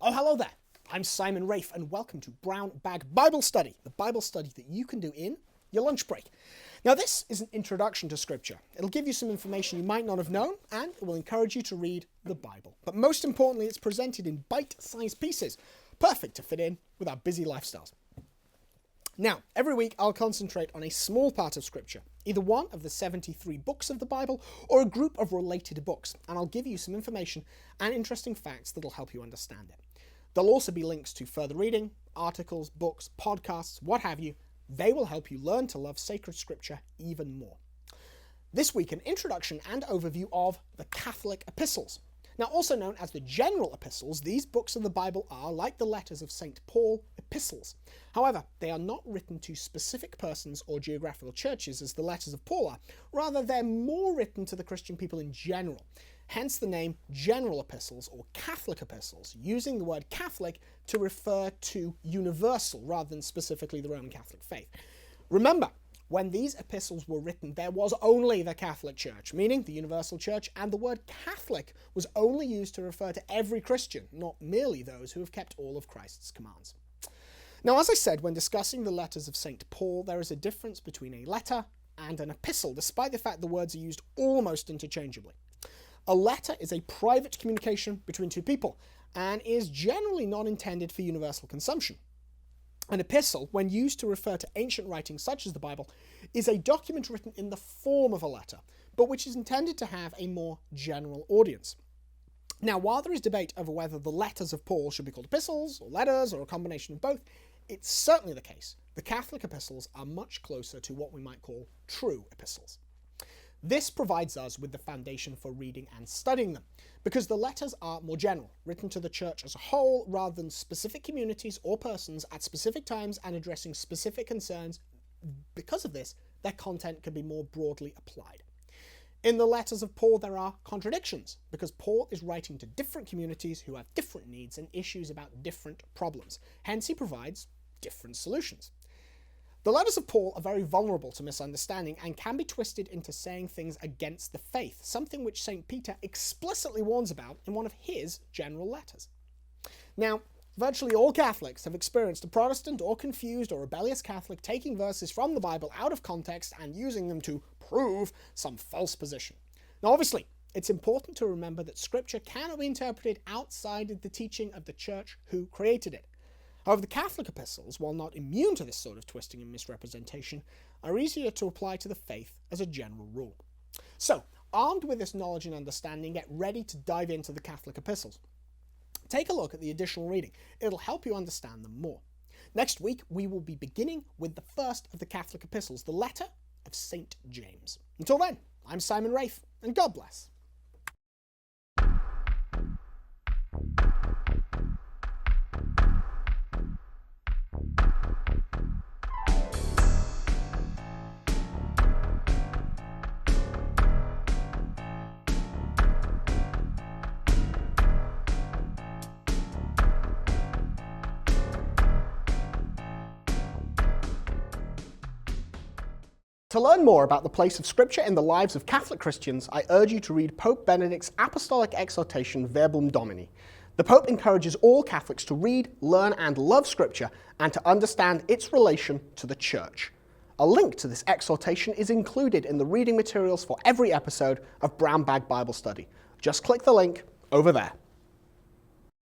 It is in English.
Oh, hello there. I'm Simon Rafe, and welcome to Brown Bag Bible Study, the Bible study that you can do in your lunch break. Now, this is an introduction to Scripture. It'll give you some information you might not have known, and it will encourage you to read the Bible. But most importantly, it's presented in bite-sized pieces, perfect to fit in with our busy lifestyles. Now, every week I'll concentrate on a small part of Scripture, either one of the 73 books of the Bible or a group of related books, and I'll give you some information and interesting facts that'll help you understand it. There'll also be links to further reading, articles, books, podcasts, what have you. They will help you learn to love sacred Scripture even more. This week, an introduction and overview of the Catholic Epistles. Now, also known as the General Epistles, these books of the Bible are, like the letters of St. Paul, epistles. However, they are not written to specific persons or geographical churches as the letters of Paul are. Rather, they're more written to the Christian people in general. Hence the name General Epistles or Catholic Epistles, using the word Catholic to refer to universal rather than specifically the Roman Catholic faith. Remember, when these epistles were written, there was only the Catholic Church, meaning the universal church, and the word Catholic was only used to refer to every Christian, not merely those who have kept all of Christ's commands. Now, as I said, when discussing the letters of St. Paul, there is a difference between a letter and an epistle, despite the fact the words are used almost interchangeably. A letter is a private communication between two people and is generally not intended for universal consumption. An epistle, when used to refer to ancient writings such as the Bible, is a document written in the form of a letter, but which is intended to have a more general audience. Now, while there is debate over whether the letters of Paul should be called epistles or letters or a combination of both, it's certainly the case the Catholic epistles are much closer to what we might call true epistles. This provides us with the foundation for reading and studying them, because the letters are more general, written to the church as a whole rather than specific communities or persons at specific times and addressing specific concerns. Because of this, their content can be more broadly applied. In the letters of Paul, there are contradictions, because Paul is writing to different communities who have different needs and issues about different problems. Hence, he provides different solutions. The letters of Paul are very vulnerable to misunderstanding and can be twisted into saying things against the faith, something which St. Peter explicitly warns about in one of his general letters. Now, virtually all Catholics have experienced a Protestant or confused or rebellious Catholic taking verses from the Bible out of context and using them to prove some false position. Now, obviously, it's important to remember that Scripture cannot be interpreted outside of the teaching of the Church who created it. However, the Catholic epistles, while not immune to this sort of twisting and misrepresentation, are easier to apply to the faith as a general rule. So, armed with this knowledge and understanding, get ready to dive into the Catholic epistles. Take a look at the additional reading. It'll help you understand them more. Next week, we will be beginning with the first of the Catholic epistles, the letter of St. James. Until then, I'm Simon Rafe, and God bless. To learn more about the place of Scripture in the lives of Catholic Christians, I urge you to read Pope Benedict's apostolic exhortation Verbum Domini. The Pope encourages all Catholics to read, learn, and love Scripture and to understand its relation to the Church. A link to this exhortation is included in the reading materials for every episode of Brown Bag Bible Study. Just click the link over there.